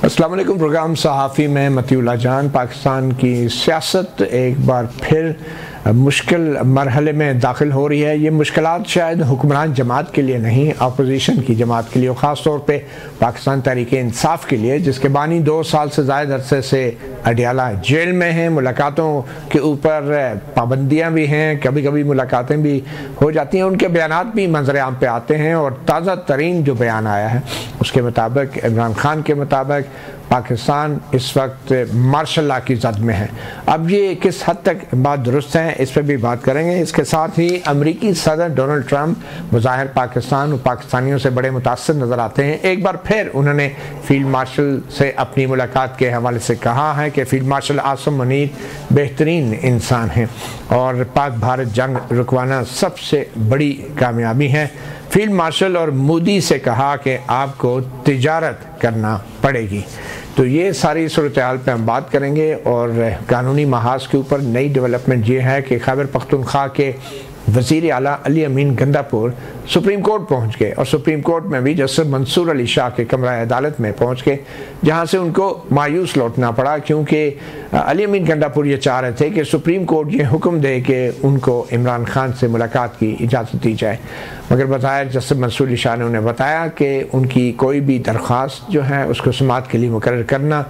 अस्सलाम वालेकुम। प्रोग्राम सहाफ़ी में मतीउल्लाह जान। पाकिस्तान की सियासत एक बार फिर मुश्किल मरहले में दाखिल हो रही है। ये मुश्किलात शायद हुक्मरान जमात के लिए नहीं, अपोजिशन की जमात के लिए, और ख़ास तौर पे पाकिस्तान तहरीक इंसाफ के लिए, जिसके बानी 2 साल से ज़ायद अरसे से अडियाला जेल में हैं। मुलाकातों के ऊपर पाबंदियाँ भी हैं, कभी कभी मुलाकातें भी हो जाती हैं, उनके बयानात भी मंजर आम पे आते हैं। और ताज़ा तरीन जो बयान आया है उसके मुताबिक, इमरान खान के मुताबिक, पाकिस्तान इस वक्त मार्शल लॉ की जद में है। अब ये किस हद तक बात दुरुस्त है, इस पर भी बात करेंगे। इसके साथ ही अमेरिकी सदर डोनाल्ड ट्रंप बज़ाहिर पाकिस्तान और पाकिस्तानियों से बड़े मुतासर नज़र आते हैं। एक बार फिर उन्होंने फील्ड मार्शल से अपनी मुलाकात के हवाले से कहा है कि फील्ड मार्शल आसिम मुनीर बेहतरीन इंसान हैं और पाक भारत जंग रुकवाना सबसे बड़ी कामयाबी है। फील्ड मार्शल और मोदी से कहा कि आपको तिजारत करना पड़ेगी। तो ये सारी सूरत हाल पर हम बात करेंगे। और कानूनी महाज के ऊपर नई डेवलपमेंट ये है कि खैबर पख्तूनख्वा के वज़ीर आला अली अमीन गंदापुर सुप्रीम कोर्ट पहुंच गए, और सुप्रीम कोर्ट में भी जस्टिस मंसूर अली शाह के कमरा अदालत में पहुंच गए, जहां से उनको मायूस लौटना पड़ा, क्योंकि अली अमीन गंदापुर ये चाह रहे थे कि सुप्रीम कोर्ट ये हुक्म दे कि उनको इमरान खान से मुलाकात की इजाज़त दी जाए। मगर बताया जस्टिस मंसूर अली शाह ने उन्हें बताया कि उनकी कोई भी दरख्वास्त जो है उसको समाअत के लिए मुकर्रर करना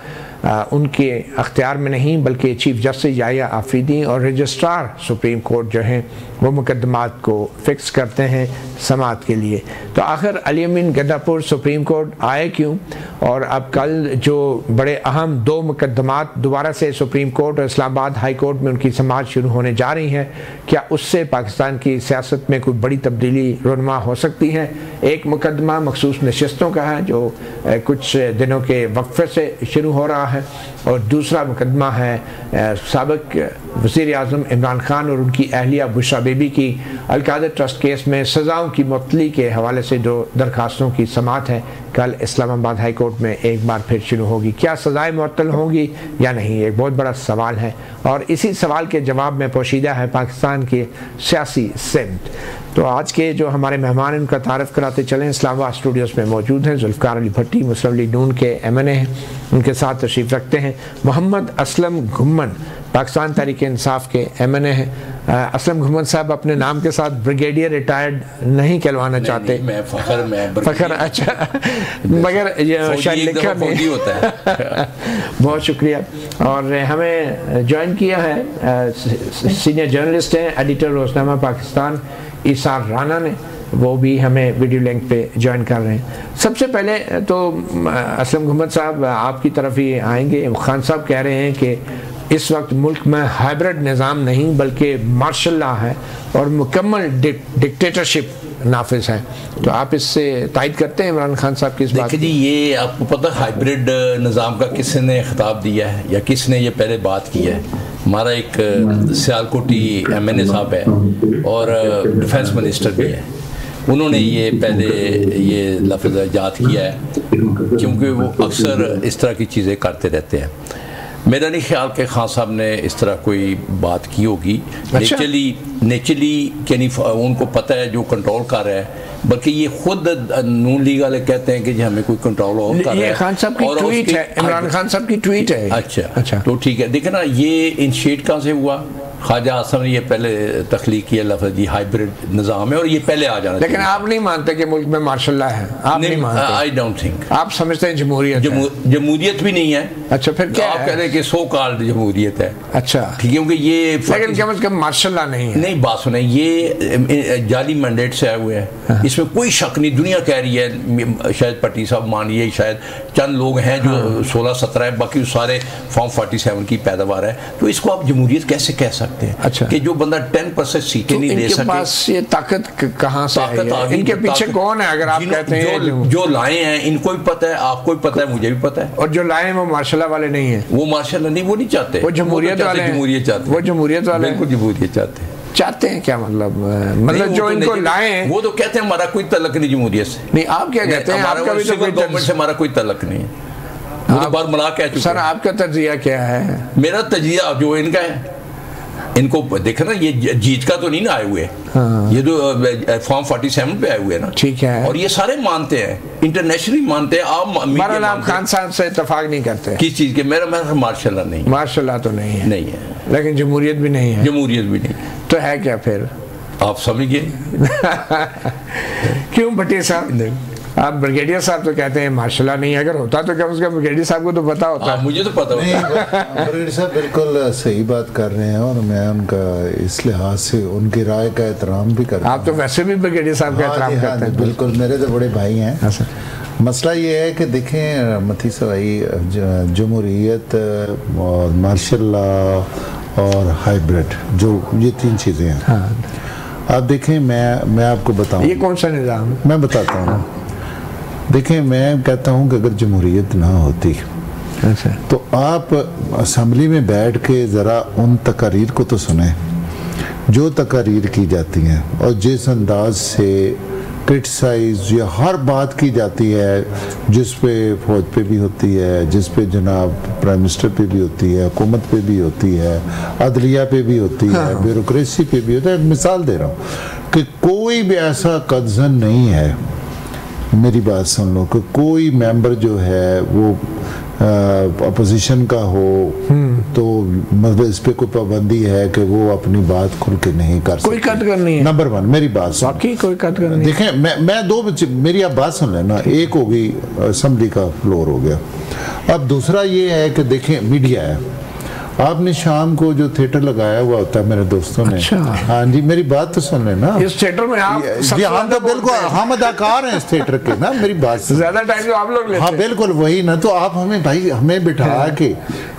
उनके अख्तियार में नहीं, बल्कि चीफ जस्टिस याहिया आफरीदी और रजिस्ट्रार सुप्रीम कोर्ट जो हैं वो मुकदमात को फिक्स करते हैं समाअत के लिए। तो आखिर अली अमीन गंदापुर सुप्रीम कोर्ट आए क्यों? और अब कल जो बड़े अहम 2 मुकदमात दोबारा से सुप्रीम कोर्ट और इस्लामाबाद हाई कोर्ट में उनकी समाअत शुरू होने जा रही हैं, क्या उससे पाकिस्तान की सियासत में कोई बड़ी तब्दीली रुनमा हो सकती है? एक मुकदमा मखसूस नशिस्तों का है जो कुछ दिनों के वक्फे से शुरू हो रहा है, और दूसरा मुकदमा है साबिक वज़ीर आज़म इमरान खान और उनकी अहलिया बुशरा बीबी की अल-कायदा ट्रस्ट केस में सज़ाओं की मुअत्तली के हवाले से जो दरखास्तों की समाअत है कल इस्लामाबाद हाई कोर्ट में एक बार फिर शुरू होगी। क्या सज़ाएँ मुअत्तल होंगी या नहीं, एक बहुत बड़ा सवाल है, और इसी सवाल के जवाब में पोशीदा है पाकिस्तान की सियासी सिमत। तो आज के जो हमारे मेहमान हैं उनका तारफ़ कराते चलें। इस्लामाबाद स्टूडियोज़ में मौजूद हैं ज़ुल्फ़िकार अली भट्टी, मुस्लिम लीग नून के MNA हैं, उनके साथ तशरीफ़ रखते हैं मोहम्मद असलम घुम्मन, पाकिस्तान तहरीक इंसाफ के MNA हैं। असलम घुम्मन साहब अपने नाम के साथ ब्रिगेडियर रिटायर्ड नहीं कहलवाना चाहते? मैं फ़खर अच्छा, मगर ये शायद लिखा नहीं होता है। बहुत शुक्रिया। और हमें ज्वाइन किया है सीनियर जर्नलिस्ट हैं, एडिटर रोज़नामा पाकिस्तान ईसार राना ने, वो भी हमें वीडियो लिंक पे ज्वाइन कर रहे हैं। सबसे पहले तो असलम घुम्मन साहब आपकी तरफ ही आएंगे। खान साहब कह रहे हैं कि इस वक्त मुल्क में हाइब्रिड निज़ाम नहीं बल्कि मार्शल लॉ है और मुकम्मल डिक्टेटरशिप नाफिज है, तो आप इससे तायद करते हैं इमरान खान साहब की इस बात? देखिए जी, ये आपको पता हाइब्रिड निज़ाम का किसने खिताब दिया है या किसने ये पहले बात की है? हमारा एक सियालकोटी MNA साहब है और डिफेंस मिनिस्टर भी है, उन्होंने ये पहले ये लफ्ज़ ईजाद किया है, क्योंकि वो अक्सर इस तरह की चीज़ें करते रहते हैं। मेरा नहीं ख्याल कि खान साहब ने इस तरह कोई बात की होगी। अच्छा? नेचुरली यानी उनको पता है जो कंट्रोल कर रहा है, बल्कि ये खुद नून लीग वाले कहते हैं कि जी हमें कोई कंट्रोल और कर रहा है। खान साहब की ट्वीट है, इमरान खान साहब की ट्वीट है। अच्छा, तो ठीक है। देखिए ना, ये इनिशिएट कहाँ से हुआ? ख्वाजा आसम ने ये पहले तख्लीक किया लफ्ज़ हाइब्रिड निज़ाम है, और ये पहले आ जाना। लेकिन आप नहीं मानते कि मुल्क में मार्शल लॉ है? आप नहीं मानते? I don't think. आप समझते हैं जमहूरियत भी नहीं है। अच्छा, फिर क्या आप कह रहे हैं कि सो कॉल्ड जमहूरियत है? अच्छा, ठीक है, क्योंकि ये लेकिन कम से कम मार्शल लॉ नहीं है। नहीं, बात सुने, ये जाली मैंडेट से आए हुए हैं। हाँ। इसमें कोई शक नहीं, दुनिया कह रही है, शायद पट्टी साहब मानिए, शायद चंद लोग हैं जो 16-17 है, बाकी सारे फॉर्म 47 की पैदावार है। तो इसको आप जमहूरियत कैसे कह सकते हैं? अच्छा, कि जो बंदा 10% सीटें तो नहीं ले सके, पास ये ताकत कहाँ से आई है? इनके पीछे कौन है? अगर आप कहते हैं जो लाए हैं, इनको भी पता है, आपको भी पता है, मुझे भी पता है, और जो लाए हैं वो मार्शल लॉ वाले नहीं है। वो मार्शल लॉ नहीं, वो नहीं चाहते, वो जमहूरियत वाले हैं। जमहूरियत चाहते, वो जमहूरियत वाले, बिल्कुल जमहूरियत चाहते हैं। क्या मतलब जो इनको लाए हैं वो तो कहते हैं हमारा कोई तल्लक नहीं जमहूरियत से। नहीं, आप क्या कहते हैं? आपका भी तो कोई गवर्नमेंट से हमारा कोई तल्लक नहीं है। वो तो बार मना कह चुके। सर, आपका तज्जिया क्या है? मेरा तज्जिया जो इनका है इनको देखा ना, ये जीत का तो नहीं ना आए हुए, ये तो फॉर्म 47 पे आए हुए ना, ठीक है, और ये सारे मानते हैं, इंटरनेशनली मानते हैं। आप खान साहब से इत्तेफाक नहीं करते किस चीज के? मेरा मार्शाल्लाह नहीं, मार्शाल्लाह तो नहीं है, नहीं है, लेकिन जमहूरियत भी नहीं है, जमहूरियत भी नहीं, तो है क्या फिर? आप समझिए। क्यों भट्टी साहब? आप ब्रिगेडियर साहब तो कहते हैं माशाल्लाह नहीं, अगर होता तो कम से कम ब्रिगेडियर साहब को तो पता होता है। मुझे तो पता होता। ब्रिगेडियर साहब बिल्कुल सही बात कर रहे हैं, और मैं उनका इस लिहाज से उनकी राय का एहतराम भी करता हूं। आप तो वैसे भी ब्रिगेडियर साहब का एहतराम करते हैं। बिल्कुल, मेरे तो बड़े भाई हैं। मसला ये है कि देखें मती सवाई, जमहूरियत और मार्शल्लाह और हाइब्रिड, जो ये 3 चीज़ें हैं। आप देखें, मैं आपको बताऊं, ये कौन सा निज़ाम? मैं बताता हूँ। देखें, मैं कहता हूँ कि अगर जमहूरियत ना होती तो आप असम्बली में बैठ के ज़रा उन तकारीर को तो सुने जो तकारीर की जाती हैं, और जिस अंदाज से क्रिटिसाइज या हर बात की जाती है, जिस पे फौज पे भी होती है, जिस पे जनाब प्राइम मिनिस्टर पे भी होती है, हुकूमत पे भी होती है, अदलिया पे भी होती है, ब्यूरोक्रेसी पे भी होता है। एक मिसाल दे रहा हूँ कि कोई भी ऐसा कदजन नहीं है, मेरी बात सुन लो, कि कोई मेंबर जो है वो अपोजिशन का हो तो मतलब इस पे कोई पाबंदी है कि वो अपनी बात खुल के नहीं कर सकते। कोई कद करनी है। नंबर 1 मेरी बात सुन, कोई कद करनी। देखें, मैं 2 मेरी आप बात सुन लेना। एक हो गई असेंबली का फ्लोर हो गया। अब दूसरा ये है कि देखें मीडिया है, आपने शाम को जो थिएटर लगाया हुआ होता है मेरे दोस्तों ने। अच्छा। हाँ जी, मेरी बात तो सुन लेना। इस थिएटर में आप हम तो बिल्कुल हम अदाकार हैं इस थिएटर के ना, मेरी बात ज्यादा टाइम तो आप लोग लेते हैं। हाँ बिल्कुल वही ना, तो आप हमें भाई हमें बिठा के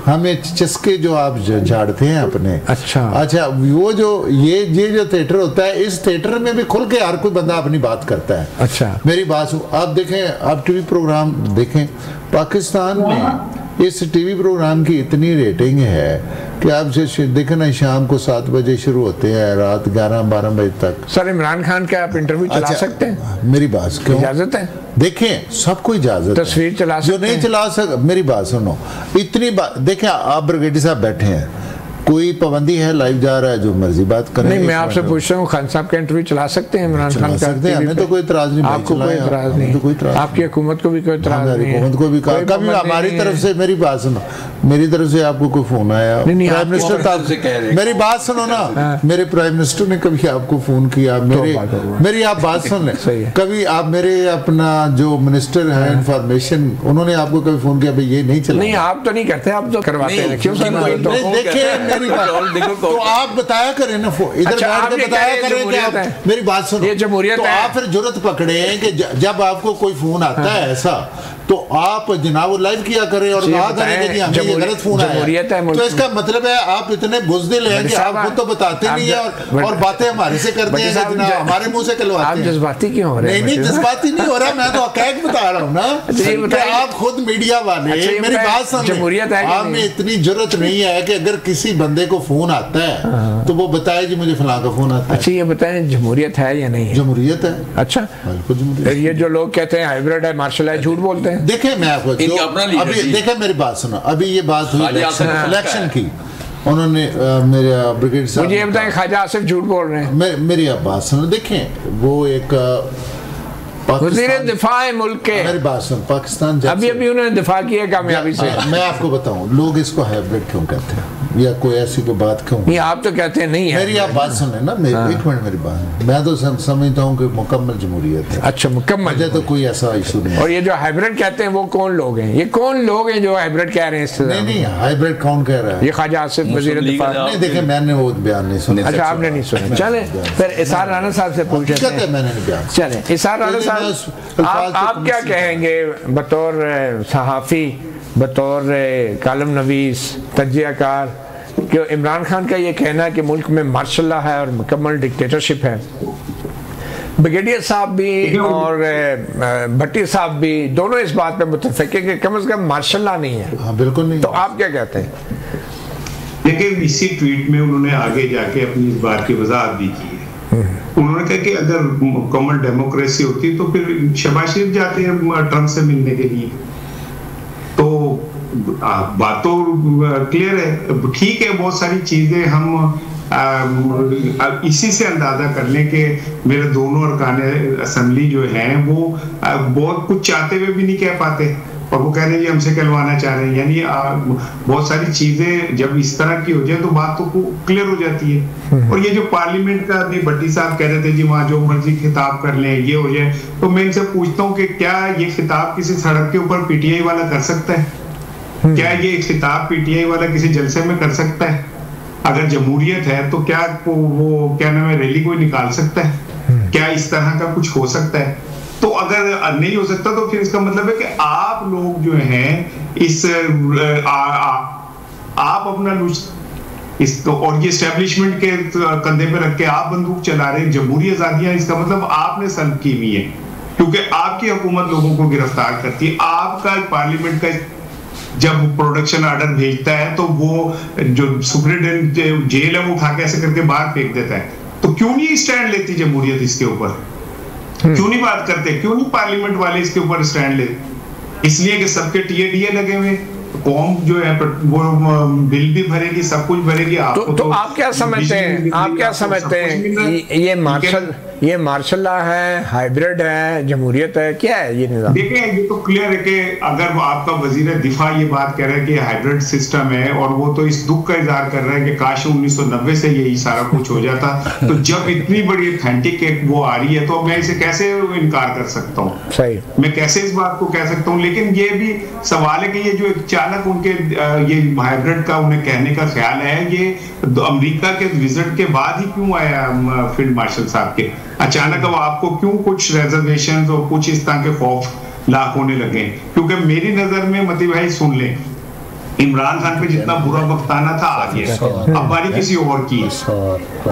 हमें चस्के जो आप झाड़ते हैं अपने। अच्छा वो जो ये जो थिएटर होता है, इस थिएटर में भी खुल के हर कोई बंदा अपनी बात करता है। अच्छा, मेरी बात आप देखें, आप टीवी प्रोग्राम देखें, पाकिस्तान में इस टीवी प्रोग्राम की इतनी रेटिंग है कि आप देखें ना, शाम को 7 बजे शुरू होते हैं, रात 11-12 बजे तक। सर, इमरान खान का आप इंटरव्यू चला सकते हैं? मेरी बात क्यों? इजाजत है? देखें, सबको इजाजत, तस्वीर चला सकते जो नहीं चला सकते। मेरी बात सुनो, इतनी बात देखें, आप ब्रिगेडियर साहब बैठे हैं, कोई पाबंदी है? लाइव जा रहा है, जो मर्जी बात करें। नहीं, मैं आपसे पूछ रहा हूँ, खान साहब का इंटरव्यू चला सकते हैं इमरान खान का? हमें तो कोई इतराज नहीं, आपको कोई इतराज नहीं, आपकी हुकूमत को भी कोई इतराज नहीं, हुकूमत को भी कभी हमारी तरफ से। मेरी बात सुनो, मेरी तरफ से आपको कोई फोन आया? प्राइम मिनिस्टर, मेरी बात सुनो ना, मेरे प्राइम मिनिस्टर ने कभी आपको फोन किया? मेरी आप बात सुन लें, कभी आप मेरे अपना जो मिनिस्टर है इंफॉर्मेशन, उन्होंने आपको कभी फोन किया? भाई ये नहीं चला। नहीं, आप तो नहीं करते, आप तो करवाते हैं। क्यों? देखिए तो आप बताया करें ना, इधर बैठ के बताया करें कि आप, मेरी बात सुनो, ये जमहूरियत तो है। आप फिर जुर्रत पकड़े हैं कि जब आपको कोई फोन आता है ऐसा, तो आप जनाब लाइव किया करें और कहा करें कि हमें ये गलत फोन आया। तो इसका मतलब है आप इतने बुज़दिल हैं कि आप खुद तो बताते नहीं है और बातें हमारे से करते हैं, हमारे मुंह से कहलवाते हैं। आप जज्बाती क्यों हो रहे हैं? नहीं, जज्बाती नहीं हो रहा, मैं तो हकीकत बता रहा हूँ ना। आप खुद मीडिया वाले, मेरी बात सुन, आप में इतनी जरूरत नहीं है कि अगर किसी बंदे को फोन आता है तो वो बताए जी मुझे फलां का फोन आता है। अच्छा, ये बताएं, जमहूरियत है या नहीं है? जमहूरियत है। अच्छा, ये जो लोग कहते हैं हाइब्रिड है, मार्शल है, झूठ बोलते हैं। देखें, मैं आपको अभी देखें, मेरी बात सुनो, अभी ये बात हुई इलेक्शन की, उन्होंने मेरे ब्रिगेडियर साहब, मुझे बताएं, ख्वाजा आसिफ झूठ बोल रहे हैं? मेरी आप बात सुनो, देखें वो एक वज़ीर दिफा है मुल्क के। मेरी बात सुन, पाकिस्तान अभी उन्होंने दिफा किया कामयाबी से। मैं आपको बताऊं, लोग इसको हाइब्रिड क्यों कहते हैं, या कोई ऐसी कोई बात क्यों? नहीं, आप तो कहते हैं नहीं है। मेरी आप बात सुने ना, एक मिनट मेरी बात, मैं तो समझता हूँ कि मुकम्मल जमहूरियत है। अच्छा, मुकम्मल, मुझे तो कोई ऐसा इशू नहीं है। और ये जो हाइब्रिड कहते हैं वो कौन लोग हैं? ये कौन लोग हैं जो हाइब्रिड कह रहे हैं? नहीं, हाइब्रिड कौन कह रहा है? ये ख्वाजा आसिफ वज़ीर दिफा। नहीं, देखे मैंने वो बयान नहीं सुना। अच्छा, आपने नहीं सुना। चले फिर इसार राना साहब से पूछ लेते हैं। मैंने नहीं बयान। चले, इसार राना साहब, आप क्या कहेंगे बतौर सहाफ़ी, बतौर कालम नवीस, तज्जियाकार, कि इमरान खान का ये कहना है कि मुल्क में मार्शल्ला है और मुकम्मल डिक्टेटरशिप है? ब्रिगेडियर साहब भी और भट्टी साहब भी दोनों इस बात पे मुत्तफिक है कि कम से कम मार्शल्ला नहीं है। हाँ, बिल्कुल नहीं। तो आप क्या कहते हैं? देखिए, इसी ट्वीट में उन्होंने आगे जाके अपनी इस बात की वजाहत भी की है। उन्होंने कहा कि अगर मुकम्मल डेमोक्रेसी होती तो फिर शहबाज शरीफ जाते हैं ट्रंप से मिलने के लिए। तो बात तो क्लियर है, ठीक है, बहुत सारी चीजें हम इसी से अंदाजा कर लें कि मेरे दोनों अरकान असेंबली जो हैं वो बहुत कुछ चाहते हुए भी नहीं कह पाते और वो कह रहे हैं ये हमसे कहलवाना चाह रहे हैं। यानी बहुत सारी चीजें जब इस तरह की हो जाए तो बात तो क्लियर हो जाती है। और ये जो पार्लियामेंट का अभी भट्टी साहब कह रहे थे जी वहां जो मर्जी खिताब कर लें ये हो जाए, तो मैं इनसे पूछता हूँ कि क्या ये खिताब किसी सड़क के ऊपर पीटीआई वाला कर सकता है? क्या ये खिताब पीटीआई वाला किसी जलसे में कर सकता है? अगर जमहूरियत है तो क्या वो क्या नाम है रैली कोई निकाल सकता है? क्या इस तरह का कुछ हो सकता है? तो अगर नहीं हो सकता तो फिर इसका मतलब है कि आप लोग जो हैं इस आप अपना इसको और ये एस्टेब्लिशमेंट के कंधे पे रख के आप बंदूक चला रहे हैं जमहूरी आजादियां, इसका मतलब आपने सल्ब की हुई है क्योंकि आपकी हुकूमत लोगों को गिरफ्तार करती है। आपका पार्लियामेंट का जब प्रोडक्शन ऑर्डर भेजता है तो वो जो सुप्रीटेंडेंट जेल है वो उठा के ऐसे करके बाहर फेंक देता है। तो क्यों नहीं स्टैंड लेती जमहूरियत इसके ऊपर? क्यों नहीं बात करते? क्यों नहीं पार्लियामेंट वाले इसके ऊपर स्टैंड ले? इसलिए कि सबके टीए लगे हुए, कौम जो है वो बिल भी भरेगी, सब कुछ भरेगी। तो आप क्या समझते हैं? आप क्या समझते हैं ये मार्शल लॉ है, हाइब्रिड है, जमहूरियत है, क्या है ये निज़ाम? देखिए ये तो क्लियर है कि अगर आपका वजीर दिफा ये बात कह रहा है कि हाइब्रिड सिस्टम है और वो तो इस दुख का इजहार कर रहा है कि काश 1990 से यही सारा कुछ हो जाता, तो जब इतनी बड़ी ऑथेंटिक एक वो आ रही है तो मैं इसे कैसे इनकार कर सकता हूँ? सही, मैं कैसे इस बात को कह सकता हूँ? लेकिन ये भी सवाल है कि ये जो अचानक उनके ये हाइब्रिड का उन्हें कहने का ख्याल है, ये अमेरिका के विजिट के बाद ही क्यों आया फील्ड मार्शल साहब के? अचानक अब आपको क्यों कुछ रिजर्वेशंस और कुछ इस तरह के खौफ लाख होने लगे? क्योंकि मेरी नजर में मती भाई सुन लें, इमरान खान पे जितना बुरा वक्त आना था आ गया, अब बारी किसी और की।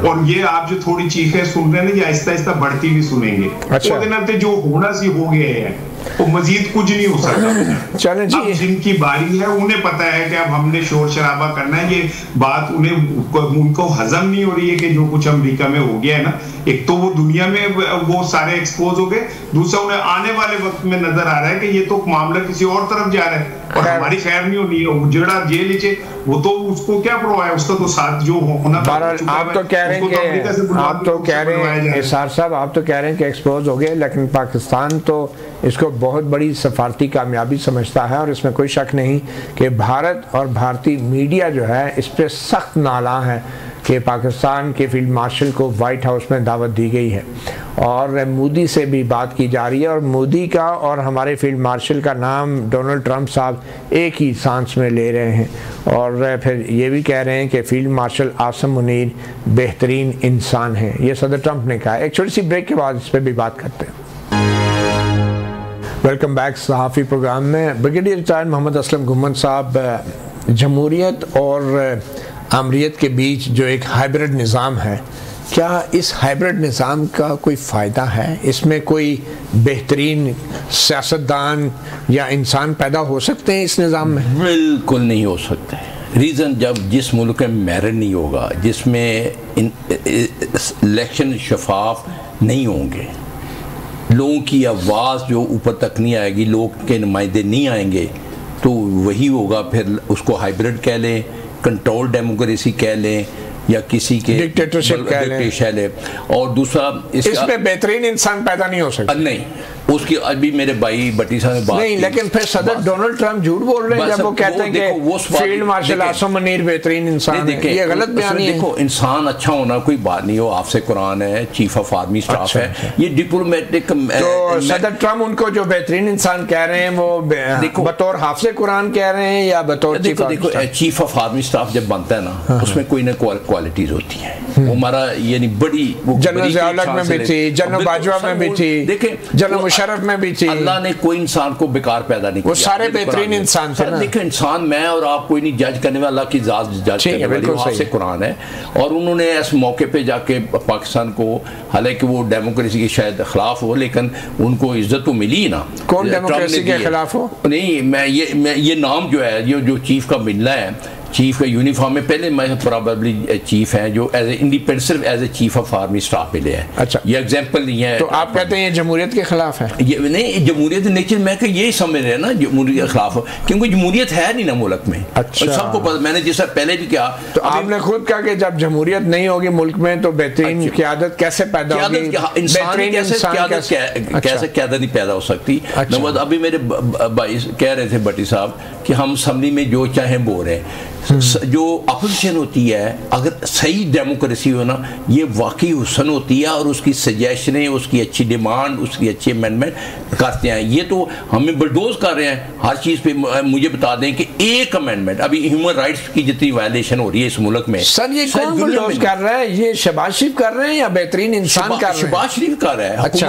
और ये आप जो थोड़ी चीखें सुन रहे हैं ना, ये आहिस्ता आहिस्ता बढ़ती हुई सुनेंगे। अच्छा। जो होना सी हो गया है वो मजीद कुछ नहीं हो सकता। चलें जी, अब जिनकी बारी है उन्हें पता है कि अब हमने शोर शराबा करना है। ये बात उनको हजम नहीं हो रही है कि जो कुछ अमेरिका में हो गया है ना, एक तो वो दुनिया में वो सारे एक्सपोज हो गए, दूसरा उन्हें आने वाले वक्त में नजर आ रहा है कि ये तो मामला किसी और तरफ जा रहा है और हमारी खैर नहीं होनी है। जड़ा जेल नीचे वो तो उसको क्या परवाह है, उसका तो साथ जो होना। आप तो कह रहे हैं इसार साहब, आप तो कह रहे हैं कि एक्सपोज हो गए, लेकिन पाकिस्तान तो इसको बहुत बड़ी सफारती कामयाबी समझता है और इसमें कोई शक नहीं कि भारत और भारतीय मीडिया जो है इस पर सख्त नाला है कि पाकिस्तान के फील्ड मार्शल को वाइट हाउस में दावत दी गई है और मोदी से भी बात की जा रही है और मोदी का और हमारे फील्ड मार्शल का नाम डोनाल्ड ट्रंप साहब एक ही सांस में ले रहे हैं और फिर ये भी कह रहे हैं कि फील्ड मार्शल आसिम मुनीर बेहतरीन इंसान हैं। ये सदर ट्रंप ने कहा। एक छोटी सी ब्रेक के बाद इस पर भी बात करते हैं। वेलकम बैक सहाफ़ी प्रोग्राम में। ब्रिगेडियर रिटायर्ड मोहम्मद असलम गुम्मन साहब, जमहूरियत और आमरीत के बीच जो एक हाइब्रिड निज़ाम है, क्या इस हाइब्रिड निज़ाम का कोई फ़ायदा है? इसमें कोई बेहतरीन सियासतदान या इंसान पैदा हो सकते हैं इस निज़ाम में? बिल्कुल नहीं हो सकते। रीज़न, जब जिस मुल्क में मेरिट नहीं होगा, जिसमें इलेक्शन शफाफ नहीं होंगे, लोगों की आवाज़ जो ऊपर तक नहीं आएगी, लोग के नुमाइंदे नहीं आएंगे, तो वही होगा। फिर उसको हाइब्रिड कह लें, कंट्रोल डेमोक्रेसी कह लें या किसी के डिक्टेटरशिप कह लें। और दूसरा इसमें बेहतरीन इंसान पैदा नहीं हो सकता। नहीं, उसकी अभी मेरे भाई भट्टी साहब ने बात नहीं, लेकिन फिर सदर डोनाल्ड ट्रंप झूठ बोल रहे हैं जब वो कहते हैं कि फील्ड मार्शल आसिम मुनीर बेहतरीन इंसान है। ये गलत बयान है। देखो, इंसान अच्छा होना कोई बात नहीं हो, आपसे कुरान है, चीफ ऑफ आर्मी स्टाफ है, ये डिप्लोमेटिक। तो सदर ट्रंप उनको जो बेहतरीन इंसान कह रहे हैं वो बतौर हाफिज़े कुरान कह रहे हैं या बतौर चीफ ऑफ आर्मी स्टाफ जब बनता है ना, उसमें कोई ना क्वालिटीज होती है। वो हमारा यानी बड़ी जनरल ज़िया-उल-हक में भी थी, जनरल बाजवा में भी थी, देखें जनरल मुशर्रफ में भी थी। अल्लाह ने कोई इंसान को बेकार पैदा नहीं किया, वो सारे बेहतरीन इंसान थे ना। देखो, इंसान मैं और आप कोई नहीं जज करने वाला, की जात जज करने वाली वहाँ से कुरान है। और उन्होंने इस मौके पे जाके पाकिस्तान को, हालांकि वो डेमोक्रेसी के शायद खिलाफ हो, लेकिन उनको इज्जत तो मिली ही ना। कौन डेमोक्रेसी के खिलाफ हो? नहीं, मैं ये नाम जो है, ये जो चीफ का मिलना है, चीफ का यूनिफॉर्म में पहले मैं प्रॉबेबली चीफ हैं जो एज ए इंडिपेंडेंट सिर्फ as a chief of army staff मिले हैं। अच्छा, ये एग्जांपल नहीं है। तो आप कहते हैं ये जमहूरियत के खिलाफ है? ये नहीं, जमहूरियत नेचर मैं यही समझ रहे हैं ना जमहूरियत के खिलाफ, क्योंकि जमहूरियत है नहीं ना मुल्क में। अच्छा, सबको पता, मैंने जैसा पहले भी कहा। तो आपने खुद कहा कि जब जमहूरियत नहीं होगी मुल्क में तो बेहतरीन क़यादत कैसे पैदा होगी? कैसे क़यादत नहीं पैदा हो सकती? अभी मेरे भाई कह रहे थे भट्टी साहब कि हम असम्बली में जो चाहे बोल रहे हैं। जो अपोजिशन होती है, अगर सही डेमोक्रेसी हो ना, ये वाकई हुसन होती है और उसकी सजेशनें, उसकी अच्छी डिमांड, उसकी अच्छी अमेंडमेंट करते हैं। ये तो हमें बलडोज कर रहे हैं हर चीज़ पे। मुझे बता दें कि एक अमेंडमेंट, अभी ह्यूमन राइट्स की जितनी वायलेशन हो रही है इस मुल्क में, सर ये कौन बलडोज कर रहा है? ये शहबाज शरीफ कर रहे हैं या बेहतरीन इंसान कर रहे हैं? शहबाज शरीफ कर रहा है। अच्छा,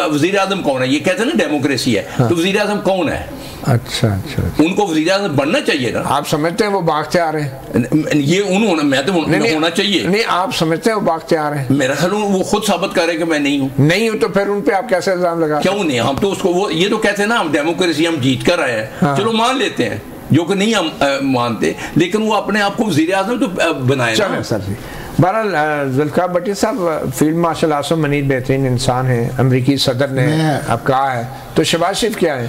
वज़ीर आज़म कौन है? ये कहते हैं ना डेमोक्रेसी है। हाँ। तो वज़ीर आज़म कौन है? अच्छा अच्छा, उनको वज़ीर आज़म बनना चाहिए ना। आप समझते हैं वो बाख्तियार हैं? ये उन्होंने, मैं तो होना चाहिए। नहीं, आप समझते हैं वो बाख्तियार हैं? मेरा ख्याल वो खुद साबित कर रहे हैं कि मैं नहीं हूँ। नहीं हूँ तो फिर उन पे आप कैसे इल्जाम लगा? क्यों नहीं? हम तो उसको वो ये तो कहते हैं ना हम डेमोक्रेसी हम जीत कर आए हैं। हाँ। चलो मान लेते हैं, जो कि नहीं हम मानते, लेकिन वो अपने आप को वज़ीर आज़म तो बनाए ना। सर जी, बहरहाल ज़ुल्फ़िकार भट्टी साहब फील्ड मार्शल आसिम मनीर बेहतरीन इंसान हैं, अमरीकी सदर ने अब कहा है, तो शहबाज शरीफ क्या है,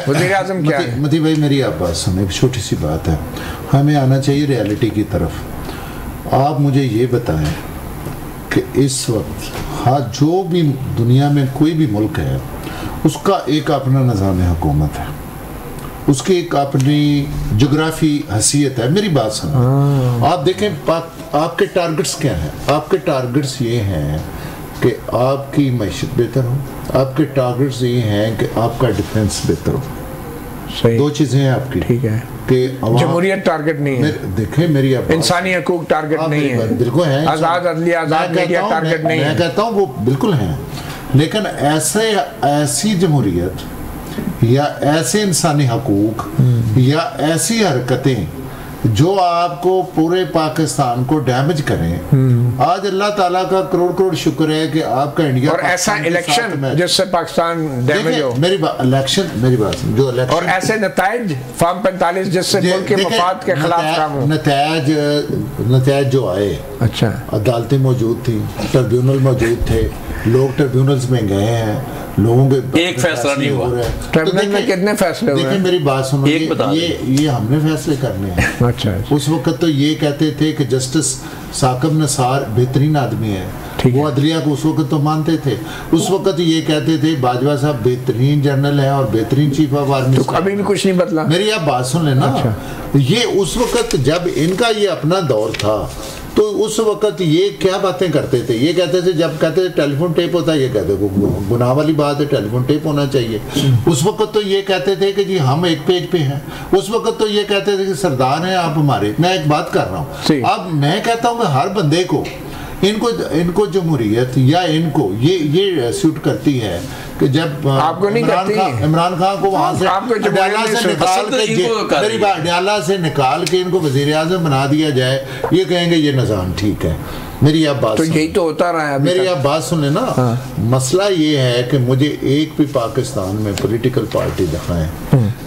वज़ीर आज़म क्या है? मती भाई मेरी आप बात सुने, एक छोटी सी बात है, हमें आना चाहिए रियलिटी की तरफ। आप मुझे ये बताएं कि इस वक्त हाँ जो भी दुनिया में कोई भी मुल्क है उसका एक अपना निज़ाम हुकूमत है, उसकी एक अपनी जोग्राफी हैसियत है। मेरी बात सुनो, आप देखें आपके टारगेट्स क्या हैं? आपके टारगेट्स ये हैं कि आपकी मैशत बेहतर हो, आपके टारगेट्स ये हैं कि आपका डिफेंस बेहतर हो। सही, दो चीज़ें हैं आपकी। ठीक है कि जमहूरियत टारगेट नहीं है, देखें मेरी आप इंसानी हकूक टारगेट नहीं है, बिल्कुल है, आज़ाद अदलिया, आज़ाद मीडिया टारगेट नहीं है। मैं कहता हूँ वो बिल्कुल हैं, लेकिन ऐसी जमहूरियत या ऐसे इंसानी हकूक या ऐसी हरकतें जो आपको पूरे पाकिस्तान को डैमेज करें। आज अल्लाह ताला का करोड़ करोड़ शुक्र है कि आपका इंडिया और ऐसा इलेक्शन जिससे पाकिस्तान डैमेज हो। मेरी बात जो इलेक्शन और ऐसे नतायज फॉर्म 45 जिससे मुल्क के मफाद के खिलाफ काम हो। नतायज जो आए, अच्छा अदालतें मौजूद थी, ट्रिब्यूनल मौजूद थे, लोग ट्रिब्यूनल्स में गए हैं, लोगों के एक फैसला नहीं हुआ। ट्रिब्यूनल में कितने फैसले हुए? देखिए मेरी बात सुनो, ये हमने फैसले करने हैं। अच्छा, उस वक्त तो ये कहते थे कि जस्टिस साकिब नसार बेहतरीन आदमी है, वो अदलिया को उस वक्त तो मानते थे। उस वक्त ये कहते थे बाजवा साहब बेहतरीन जनरल है और बेहतरीन चीफ ऑफ आर्मी। तो कभी भी कुछ नहीं बदला। मेरी आप बात सुन लेना। अच्छा। ये उस वक्त जब इनका ये अपना दौर था तो उस वक्त ये क्या बातें करते थे? ये कहते थे, जब कहते थे टेलीफोन टेप होता है, ये कहते थे गुनाह वाली बात है, टेलीफोन टेप होना चाहिए। उस वक्त तो ये कहते थे कि जी हम एक पेज पे हैं। उस वक्त तो ये कहते थे कि सरदार हैं आप हमारे। मैं एक बात कर रहा हूँ, अब मैं कहता हूँ कि हर बंदे को इनको जमहूरियत या इनको ये सूट करती है कि जब आपको नहीं करती, इमरान खान को वहां से अडयाला से निकाल के इनको वजीर आज़म बना दिया जाए, ये कहेंगे ये निज़ाम ठीक है। मेरी आप बात तो यही तो होता रहा है। मेरी आप बात सुने ना। हाँ। मसला ये है कि मुझे एक भी पाकिस्तान में पॉलिटिकल पार्टी दिखाएं।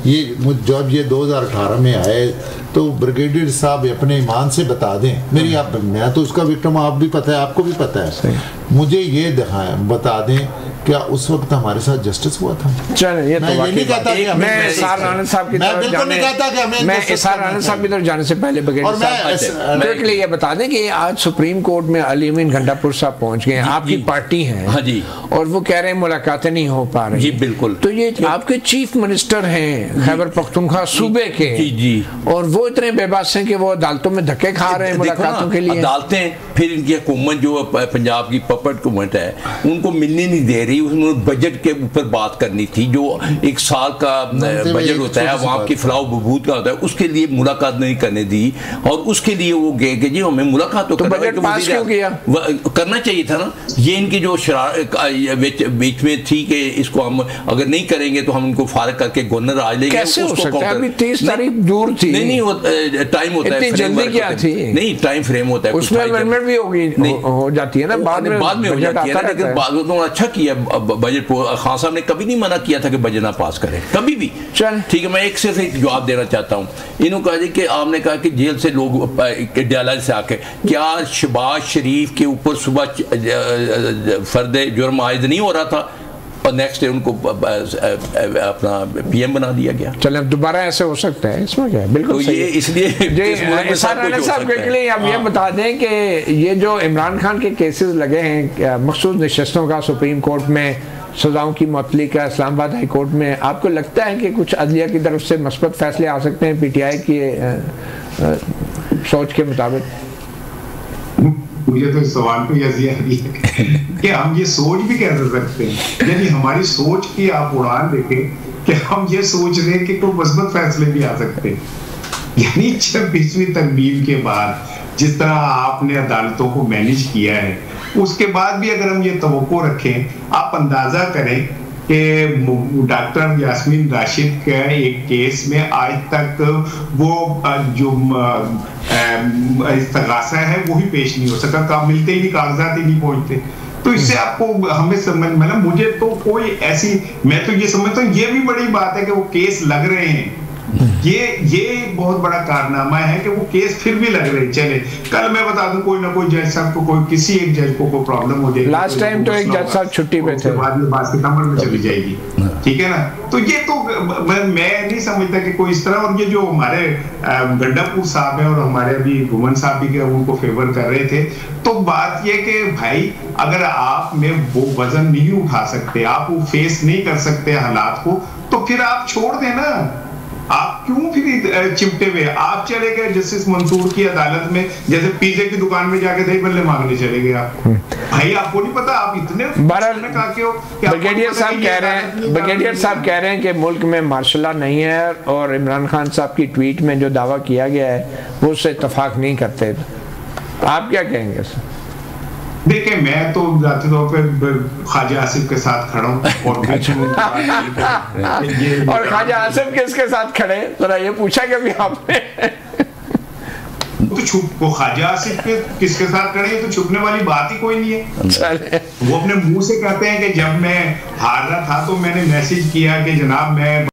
ये जब ये 2018 में आए तो ब्रिगेडियर साहब अपने ईमान से बता दें, मेरी आप, मैं तो उसका विक्टिम, आप भी पता है, आपको भी पता है, मुझे ये दिखाएं, बता दें क्या उस वक्त हमारे साथ जस्टिस हुआ था? चलिए, ये तो नहीं कहता कि मैं इसार राना साहब की तरफ जाने, मैं इसार राना साहब की तरफ जाने से पहले ब्रिगेडियर साहब क्विकली ये बता दें कि आज सुप्रीम कोर्ट में अली अमीन घंटापुर साहब पहुंच गए, आपकी पार्टी है। हाँ जी। और वो कह रहे हैं मुलाकातें नहीं हो पा रही। जी बिल्कुल। तो ये आपके चीफ मिनिस्टर हैं खैबर पख्तूनख्वा सूबे के, जी, और वो इतने बेबस हैं कि वो अदालतों में धक्के खा रहे हैं मुलाकातों के लिए। अदालतें, फिर इनकी हुकूमत जो पंजाब की पपट हुकूमत है उनको मिलने नहीं दे रही। उन्होंने बजट के ऊपर बात करनी थी, जो एक साल का बजट होता है, वहाँ की फलाह बहबूद का होता है, उसके लिए मुलाकात नहीं करने दी। और उसके लिए वो गए कि जी हमें मुलाकात तो बजट पास क्यों किया? करना चाहिए था ना। ये इनकी जो बीच में थी कि इसको हम अगर नहीं करेंगे तो हम इनको फारिग करके गवर्नर आज लेंगे। कैसे हो सकता है? अभी 30 तारीख दूर थी। नहीं, टाइम होता है, जल्दी क्या थी? नहीं, टाइम फ्रेम होता है, उसमें अमेंडमेंट भी हो जाती है ना, बाद में हो जाती है। लेकिन अच्छा किया बजट खान साहब ने कभी नहीं मना किया था कि बजट ना पास करें, कभी भी। चल ठीक है, मैं एक से जवाब देना चाहता हूँ। इन्होंने कहा जी कि आपने कहा कि जेल से लोग डायलिसिस से आके, क्या शहबाज शरीफ के ऊपर सुबह फर्द जुर्म आयद नहीं हो रहा था और नेक्स्ट डे उनको अपना पीएम बना दिया गया? चले दोबारा ऐसे हो सकता है, इसमें क्या है? बिल्कुल तो ये इसलिए साहब के लिए आप ये बता दें कि ये जो इमरान खान के केसेस लगे हैं मखसूस नशस्तों का, सुप्रीम कोर्ट में सजाओं की मुअत्तली का, इस्लामाबाद हाई कोर्ट में, आपको लगता है कि कुछ अदलिया की तरफ से मस्बत फैसले आ सकते हैं पीटीआई की सोच के मुताबिक? मुझे तो इस सवाल पे हंसी आ रही है कि हम ये सोच भी कैसे सकते हैं। यदि हमारी सोच की आप उड़ान देखें कि हम ये सोच रहे हैं कि कोई मस्बत फैसले भी आ सकते हैं। यानी 26वीं तरमीम के बाद जिस तरह आपने अदालतों को मैनेज किया है, उसके बाद भी अगर हम ये तवक्को रखें, आप अंदाजा करें कि डॉक्टर यास्मीन राशिद के एक केस में आज तक वो जो इस्तगासा है वो ही पेश नहीं हो सका, मिलते ही नहीं, कागजात ही नहीं पहुंचते। तो इससे आपको हमें समझ में ना, मुझे तो कोई ऐसी, मैं तो ये समझता हूँ ये भी बड़ी बात है कि वो केस लग रहे हैं। ये बहुत बड़ा कारनामा है कि वो केस फिर भी लग रहे चले। कल मैं बता दूं कोई ना कोई जज साहब को, कोई किसी एक जज को कोई प्रॉब्लम हो जाएगी, लास्ट टाइम तो एक जज साहब छुट्टी पे थे, बाद में बात सितंबर में चली जाएगी, ठीक है ना। तो ये तो मैं नहीं समझता कि कोई इस तरह। और ये जो हमारे गड्डापुर साहब है और हमारे अभी घुमन साहब भी उनको फेवर कर रहे थे, तो बात ये कि भाई अगर आप में वो वजन नहीं उठा सकते, आप वो फेस नहीं कर सकते हालात को, तो फिर आप छोड़ देना। आप क्यों फिर चिमटे हुए? आप चले गए जस्टिस मंसूर की अदालत में, जैसे पिज्जे की दुकान में जाके दही बल्ले मांगने चले गए आप। भाई आपको नहीं पता आप इतने ब्रिगेडियर साहब कह रहे हैं कि मुल्क में मार्शल लॉ नहीं है और इमरान खान साहब की ट्वीट में जो दावा किया गया है वो उससे इत्तेफाक नहीं करते। आप क्या कहेंगे सर? देखिए, मैं तो जाते तौर पे ख्वाजा आसिफ के साथ खड़ा हूँ और ख्वाजा आसिफ किसके साथ खड़े, जरा ये पूछा कभी आपने? तो वो ख्वाजा आसिफ के किसके साथ खड़े, तो छुपने वाली बात ही कोई नहीं है। वो अपने मुंह से कहते हैं कि जब मैं हार रहा था तो मैंने मैसेज किया कि जनाब मैं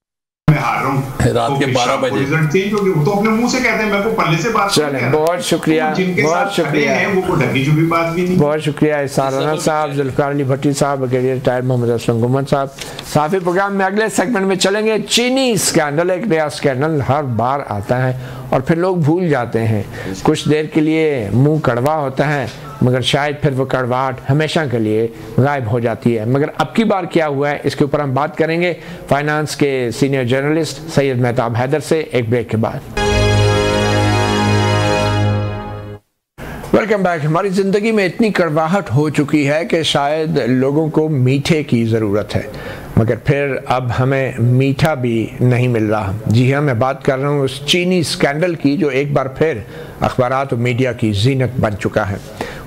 हार रहा हूँ रात के 12 बजे, रिजल्ट चेंज हो गया। तो अपने मुंह से कहते हैं, मैं को पल्ले से बात चले। बहुत शुक्रिया, बहुत शुक्रिया, वो ढकी चुकी बात भी नहीं। बहुत शुक्रिया इसाराना साहब, जुल्फिकार अली भट्टी साहब, ब्रिगेडियर रिटायर्ड मोहम्मद असलम गुमन साहब। साफी प्रोग्राम में अगले सेगमेंट में चलेंगे चीनी स्कैंडल। एक नया स्कैंडल हर बार आता है और फिर लोग भूल जाते हैं। कुछ देर के लिए मुंह कड़वा होता है मगर शायद फिर वो कड़वाहट हमेशा के लिए गायब हो जाती है। मगर अब की बार क्या हुआ है इसके ऊपर हम बात करेंगे फाइनेंस के सीनियर जर्नलिस्ट सैयद मेहताब हैदर से एक ब्रेक के बाद। Welcome back. हमारी ज़िंदगी में इतनी कड़वाहट हो चुकी है कि शायद लोगों को मीठे की ज़रूरत है, मगर फिर अब हमें मीठा भी नहीं मिल रहा। जी हाँ, मैं बात कर रहा हूँ उस चीनी स्कैंडल की जो एक बार फिर अखबारात और मीडिया की जीनत बन चुका है।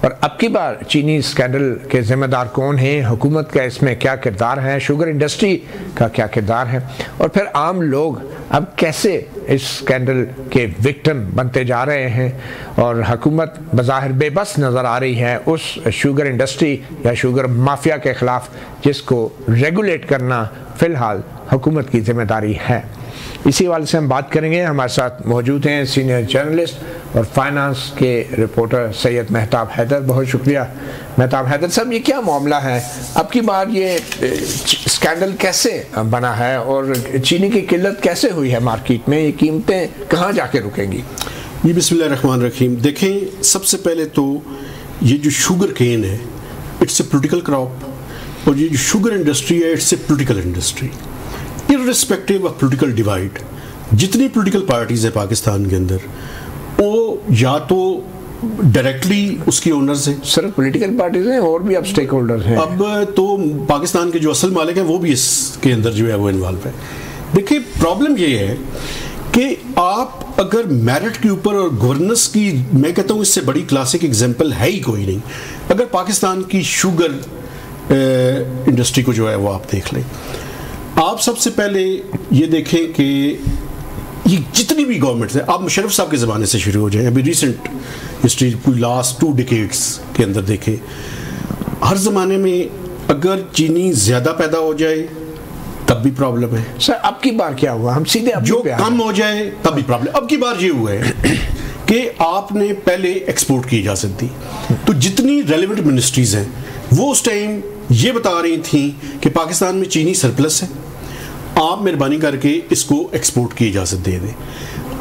और अब की बार चीनी स्कैंडल के ज़िम्मेदार कौन हैं, हुकूमत का इसमें क्या किरदार है, शुगर इंडस्ट्री का क्या किरदार है, और फिर आम लोग अब कैसे इस स्कैंडल के विक्टिम बनते जा रहे हैं। और हुकूमत बज़ाहिर बेबस नज़र आ रही है उस शुगर इंडस्ट्री या शुगर माफिया के ख़िलाफ़ जिसको रेगुलेट करना फ़िलहाल हुकूमत की ज़िम्मेदारी है। इसी वाले से हम बात करेंगे। हमारे साथ मौजूद हैं सीनियर जर्नलिस्ट और फाइनेंस के रिपोर्टर सैयद मेहताब हैदर। बहुत शुक्रिया मेहताब हैदर साहब। ये क्या मामला है, अब की बार ये स्कैंडल कैसे बना है और चीनी की किल्लत कैसे हुई है मार्केट में, ये कीमतें कहाँ जाके रुकेंगी? जी बिस्मिल्लाहिर्रहमानिर्रहीम। देखें, सबसे पहले तो ये जो शुगर केन है इट्स ए पोलिटिकल क्रॉप और ये जो शुगर इंडस्ट्री है it's a political industry. Irrespective of political divide, जितनी पोलिटिकल पार्टीज़ है पाकिस्तान के अंदर वो या तो डायरेक्टली उसकी ओनर्स हैं, सिर्फ पॉलिटिकल पार्टीज हैं और भी अब स्टेक होल्डर्स हैं। अब तो पाकिस्तान के जो असल मालिक हैं वो भी इसके अंदर जो है वो इन्वॉल्व है। देखिए, प्रॉब्लम ये है कि आप अगर मेरिट के ऊपर और गवर्नेंस की, मैं कहता हूँ इससे बड़ी क्लासिक एग्जांपल है ही कोई नहीं। अगर पाकिस्तान की शुगर इंडस्ट्री को जो है वो आप देख लें, आप सबसे पहले ये देखें कि ये जितनी भी गवर्नमेंट्स हैं, आप मुशर्रफ साहब के ज़माने से शुरू हो जाएं, अभी रिसेंट हिस्ट्री कोई लास्ट 2 डिकेड्स के अंदर देखें, हर ज़माने में अगर चीनी ज़्यादा पैदा हो जाए तब भी प्रॉब्लम है सर। अब की बार क्या हुआ, हम सीधे जो कम हो जाए तब भी प्रॉब्लम। अब की बार ये हुआ है कि आपने पहले एक्सपोर्ट की इजाज़त दी, तो जितनी रेलिवेंट मिनिस्ट्रीज़ हैं वो उस टाइम ये बता रही थी कि पाकिस्तान में चीनी सरप्लस है, आप मेहरबानी करके इसको एक्सपोर्ट की इजाज़त दे दें।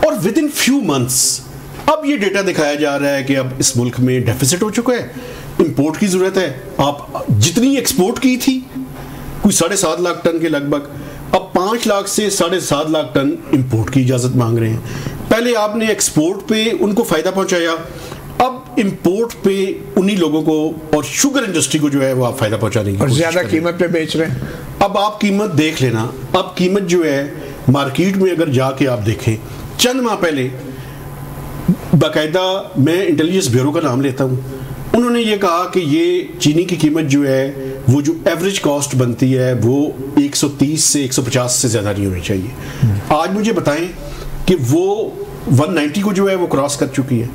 और विद इन फ्यू मंथ्स अब ये डेटा दिखाया जा रहा है कि अब इस मुल्क में डेफिसिट हो चुका है, इंपोर्ट की ज़रूरत है। आप जितनी एक्सपोर्ट की थी कोई 7.5 लाख टन के लगभग, अब 5 लाख से 7.5 लाख टन इंपोर्ट की इजाज़त मांग रहे हैं। पहले आपने एक्सपोर्ट पे उनको फ़ायदा पहुंचाया, अब इंपोर्ट पे उन्हीं लोगों को और शुगर इंडस्ट्री को जो है वो आप फ़ायदा पहुंचाने की और ज़्यादा कीमत पे बेच रहे हैं। अब आप कीमत देख लेना, अब कीमत जो है मार्केट में अगर जाके आप देखें, चंद माह पहले बाकायदा मैं इंटेलिजेंस ब्यूरो का नाम लेता हूँ, उन्होंने ये कहा कि ये चीनी की कीमत जो है वो जो एवरेज कॉस्ट बनती है वो 130 से 150 से ज़्यादा नहीं होनी चाहिए। आज मुझे बताएं कि वो 190 को जो है वो क्रॉस कर चुकी है।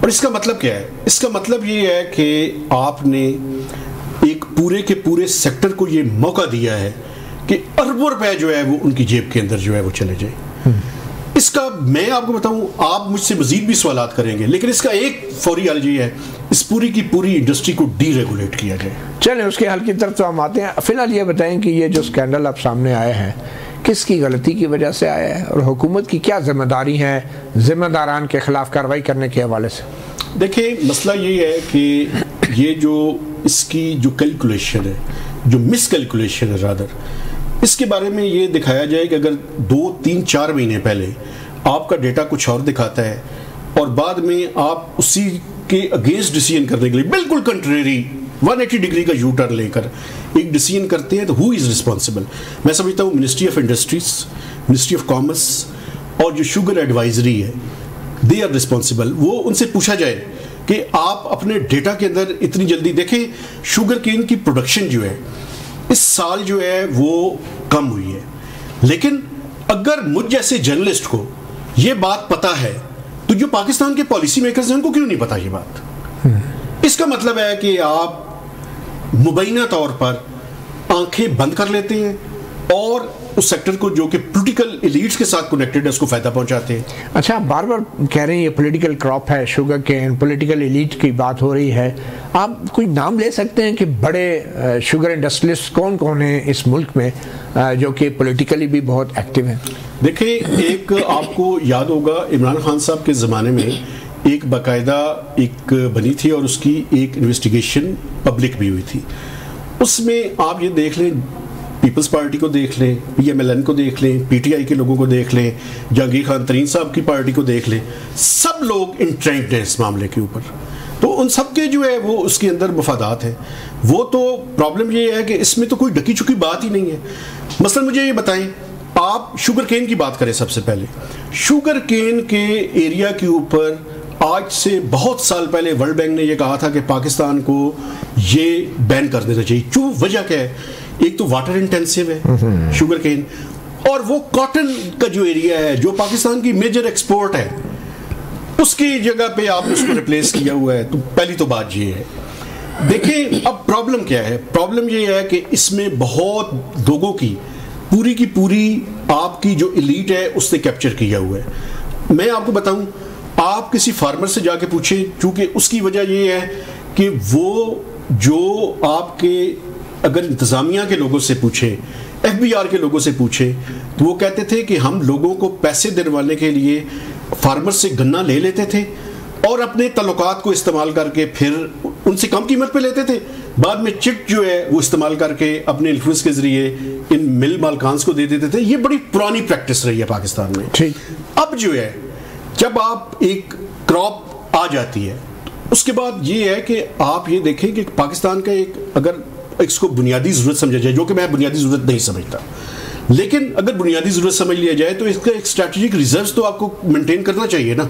और इसका मतलब क्या है? इसका मतलब ये है कि आपने एक पूरे के पूरे सेक्टर को ये मौका दिया है कि अरबों रुपए जो है वो उनकी जेब के अंदर जो है वो चले जाए। इसका मैं आपको बताऊं, आप मुझसे मजीद भी सवालात करेंगे, लेकिन इसका एक फौरी हल ये है, इस पूरी की पूरी इंडस्ट्री को डीरेगुलेट किया जाए। चलें उसके हल की तरफ तो हम आते हैं। फिलहाल ये बताएं कि ये जो स्कैंडल अब सामने आया है किसकी गलती की वजह से आया है और हुकूमत की क्या जिम्मेदारी है जिम्मेदारान के खिलाफ कार्रवाई करने के हवाले से? देखिए, मसला ये है कि ये जो इसकी जो कैलकुलेशन है, जो मिस कैलकुलेशन है रादर, इसके बारे में ये दिखाया जाए कि अगर 2, 3, 4 महीने पहले आपका डेटा कुछ और दिखाता है और बाद में आप उसी के अगेंस्ट डिसीजन करने के लिए बिल्कुल कंट्रेरी 180 डिग्री का यू टर्न लेकर एक डिसीजन करते हैं, तो हु इज़ रिस्पॉन्सिबल? मैं समझता हूँ ministry of industries, ministry of commerce और जो शुगर एडवाइजरी है, दे आर रिस्पॉन्सिबल। वो उनसे पूछा जाए कि आप अपने डेटा के अंदर इतनी जल्दी देखें, शुगर केन की प्रोडक्शन जो है इस साल जो है वो कम हुई है, लेकिन अगर मुझ जैसे जर्नलिस्ट को ये बात पता है तो जो पाकिस्तान के पॉलिसी मेकर्स हैं उनको क्यों नहीं पता ये बात? इसका मतलब है कि आप मुबैना तौर पर आंखें बंद कर लेते हैं और उस सेक्टर को जो कि पॉलिटिकल एलीट्स के साथ कनेक्टेड है उसको फायदा पहुंचाते हैं। अच्छा, आप बार बार कह रहे हैं ये पॉलिटिकल क्रॉप है, शुगर केन, पॉलिटिकल एलीट की बात हो रही है। आप कोई नाम ले सकते हैं कि बड़े शुगर इंडस्ट्रियलिस्ट कौन कौन हैं इस मुल्क में जो कि पॉलिटिकली भी बहुत एक्टिव हैं? देखिए, एक आपको याद होगा इमरान खान साहब के ज़माने में एक बाकायदा एक बनी थी और उसकी एक इन्वेस्टिगेशन पब्लिक भी हुई थी। उसमें आप ये देख लें, पीपल्स पार्टी को देख लें, PMLN को देख लें, PTI के लोगों को देख लें, जहांगीर खान तरीन साहब की पार्टी को देख लें, सब लोग इंट्रेंक्ड हैं इस मामले के ऊपर। तो उन सब के जो है वो उसके अंदर मफादात हैं। वो तो प्रॉब्लम ये है कि इसमें तो कोई ढकी चुकी बात ही नहीं है। मसलन मुझे ये बताएं, आप शुगर केन की बात करें। सबसे पहले शुगर केन के एरिया के ऊपर आज से बहुत साल पहले वर्ल्ड बैंक ने यह कहा था कि पाकिस्तान को ये बैन कर देना चाहिए। क्यों? वजह क्या है? एक तो वाटर इंटेंसिव है शुगर केन, और वो कॉटन का जो एरिया है जो पाकिस्तान की मेजर एक्सपोर्ट है, उसकी जगह पे आपने उसको रिप्लेस किया हुआ है। तो पहली तो बात ये है। देखिए, अब प्रॉब्लम क्या है? प्रॉब्लम ये है कि इसमें बहुत लोगों की पूरी आपकी जो एलीट है उसने कैप्चर किया हुआ है। मैं आपको बताऊं, आप किसी फार्मर से जाके पूछें, क्योंकि उसकी वजह ये है कि वो जो आपके अगर इंतज़ामिया के लोगों से पूछे, FBR के लोगों से पूछे, तो वो कहते थे कि हम लोगों को पैसे दिलवाने के लिए फार्मर से गन्ना ले लेते थे और अपने तल्लुकात को इस्तेमाल करके फिर उनसे कम कीमत पे लेते थे। बाद में चिट जो है वो इस्तेमाल करके अपने इन्फ्लुएंस के जरिए इन मिल मालकान्स को दे देते थे। ये बड़ी पुरानी प्रैक्टिस रही है पाकिस्तान में। ठीक। अब जो है, जब आप एक क्रॉप आ जाती है, उसके बाद ये है कि आप ये देखें कि पाकिस्तान का एक, अगर इसको बुनियादी ज़रूरत समझा जाए, जो कि मैं बुनियादी ज़रूरत नहीं समझता, लेकिन अगर बुनियादी ज़रूरत समझ लिया जाए तो इसका एक स्ट्रैटेजिक रिजर्व्स तो आपको मेंटेन करना चाहिए ना।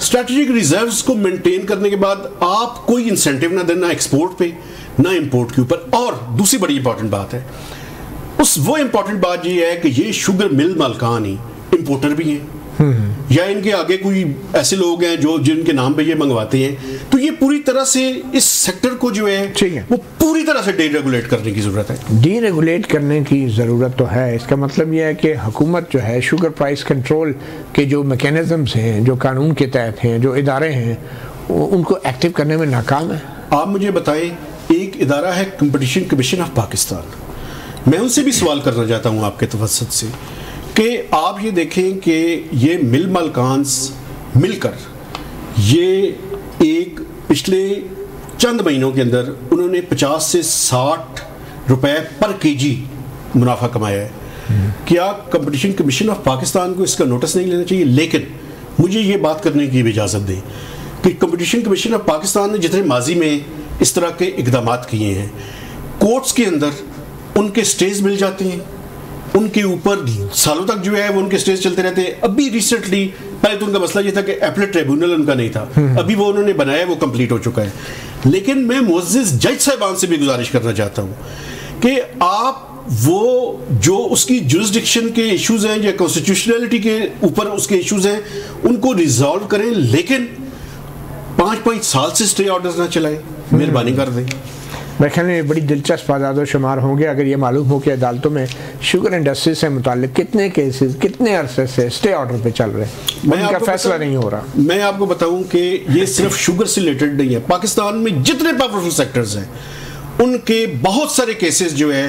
स्ट्रैटेजिक रिजर्व्स को मेंटेन करने के बाद आप कोई इंसेंटिव ना देना एक्सपोर्ट पे ना इंपोर्ट के ऊपर। और दूसरी बड़ी इंपॉर्टेंट बात है, वो इंपॉर्टेंट बात ये है कि ये शुगर मिल मालकान ही इंपोर्टर भी हैं या इनके आगे कोई ऐसे लोग हैं जो जिनके नाम पे ये मंगवाते हैं, तो ये पूरी तरह से इस सेक्टर को जो है वो पूरी तरह से डीरेगुलेट करने की जरूरत है। डीरेगुलेट करने की ज़रूरत तो है। इसका मतलब यह है कि हुकूमत जो है शुगर प्राइस कंट्रोल के जो मैकेनिज़म्स हैं, जो कानून के तहत हैं, जो इदारे हैं, उनको एक्टिव करने में नाकाम है। आप मुझे बताएं, एक इदारा है कंपटीशन कमीशन ऑफ पाकिस्तान, मैं उनसे भी सवाल करना चाहता हूँ आपके तवसत से कि आप ये देखें कि ये मिल मालकान्स मिलकर ये एक पिछले चंद महीनों के अंदर उन्होंने 50 से 60 रुपए पर केजी मुनाफा कमाया है। क्या कंपटीशन कमीशन ऑफ पाकिस्तान को इसका नोटिस नहीं लेना चाहिए? लेकिन मुझे ये बात करने की भी इजाज़त दें कि कंपटीशन कमीशन ऑफ पाकिस्तान ने जितने माजी में इस तरह के इकदाम किए हैं, कोर्ट्स के अंदर उनके स्टेज मिल जाते हैं, उनके ऊपर सालों तक जो है वो उनके स्टेज चलते रहते हैं। अभी रिसेंटली, पहले तो उनका मसला ये था कि एपलेट ट्रिब्यूनल उनका नहीं था, अभी वो उन्होंने बनाया, वो कंप्लीट हो चुका है। लेकिन मैं मुअज़्ज़िज़ जज साहिबान से भी गुजारिश करना चाहता हूँ कि आप वो जो उसकी जुरिस्डिक्शन के इश्यूज़ हैं या कॉन्स्टिट्यूशनलिटी के ऊपर उसके इश्यूज़ हैं, उनको रिजॉल्व करें, लेकिन 5-5 साल से स्टे ऑर्डर ना चलाएं, मेहरबानी कर दें। मेरे ख्याल में बड़ी दिलचस्प आज़ाद शुमार होंगे अगर ये मालूम हो कि अदालतों में शुगर इंडस्ट्री से मुताल्लिक कितने केसेस कितने अरसे से स्टे ऑर्डर पे चल रहे हैं, उनका फैसला नहीं हो रहा। मैं आपको बताऊं कि ये सिर्फ शुगर से रिलेटेड नहीं है, पाकिस्तान में जितने पावरफुल सेक्टर्स हैं उनके बहुत सारे केसेस जो है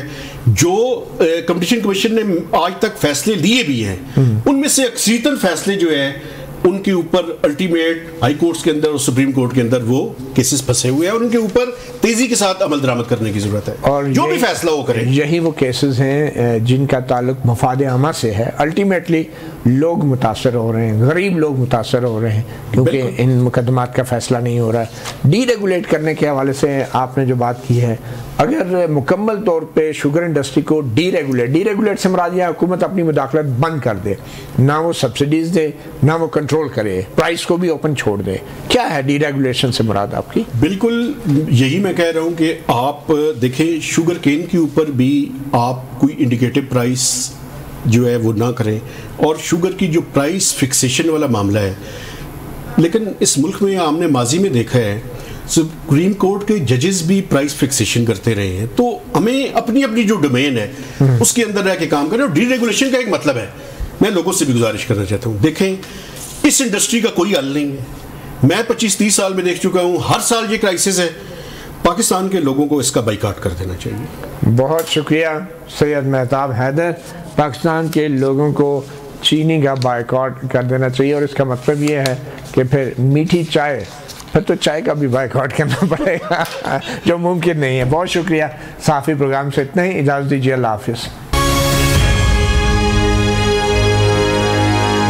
जो कंपटीशन कमीशन ने आज तक फैसले लिए भी हैं, उनमें से अक्सरीतन फैसले जो है उनके ऊपर अल्टीमेट हाई कोर्ट्स के अंदर और सुप्रीम कोर्ट के अंदर वो केसेस फंसे हुए हैं और उनके ऊपर तेजी के साथ अमल दरामद करने की जरूरत है, और जो भी फैसला वो करें। यही वो केसेस हैं जिनका ताल्लुक मफाद आमा से है। अल्टीमेटली लोग मुतासर हो रहे हैं, गरीब लोग मुतासर हो रहे हैं क्योंकि इन मुकदमात का फैसला नहीं हो रहा है। डीरेगुलेट करने के हवाले से आपने जो बात की है, अगर मुकम्मल तौर पे शुगर इंडस्ट्री को डीरेगुलेट से मुराद यह हुकूमत अपनी मुदाखलत बंद कर दे, ना वो सब्सिडीज दे ना वो कंट्रोल करे, प्राइस को भी ओपन छोड़ दे, क्या है डीरेगुलेशन से मुराद आपकी? बिल्कुल यही मैं कह रहा हूँ कि आप देखें शुगर केन के ऊपर भी आप कोई इंडिकेटिव प्राइस जो है वो ना करें, और शुगर की जो प्राइस फिक्सेशन वाला मामला है, लेकिन इस मुल्क में हमने माजी में देखा है सुप्रीम कोर्ट के जजेस भी प्राइस फिक्सेशन करते रहे हैं। तो हमें अपनी अपनी जो डोमेन है उसके अंदर रह के काम करें। और डीरेगुलेशन का एक मतलब है, मैं लोगों से भी गुजारिश करना चाहता हूँ, देखें इस इंडस्ट्री का कोई हल नहीं है। मैं 25-30 साल में देख चुका हूँ, हर साल ये क्राइसिस है। पाकिस्तान के लोगों को इसका बाइकाट कर देना चाहिए। बहुत शुक्रिया सैयद मेहताब हैदर। पाकिस्तान के लोगों को चीनी का बाइकाट कर देना चाहिए, और इसका मतलब ये है कि फिर मीठी चाय, फिर तो चाय का भी बाइकाट करना पड़ेगा जो मुमकिन नहीं है। बहुत शुक्रिया। साफ़ी प्रोग्राम से इतना ही, इजाज़त दीजिए, अल्लाह हाफ़िज़।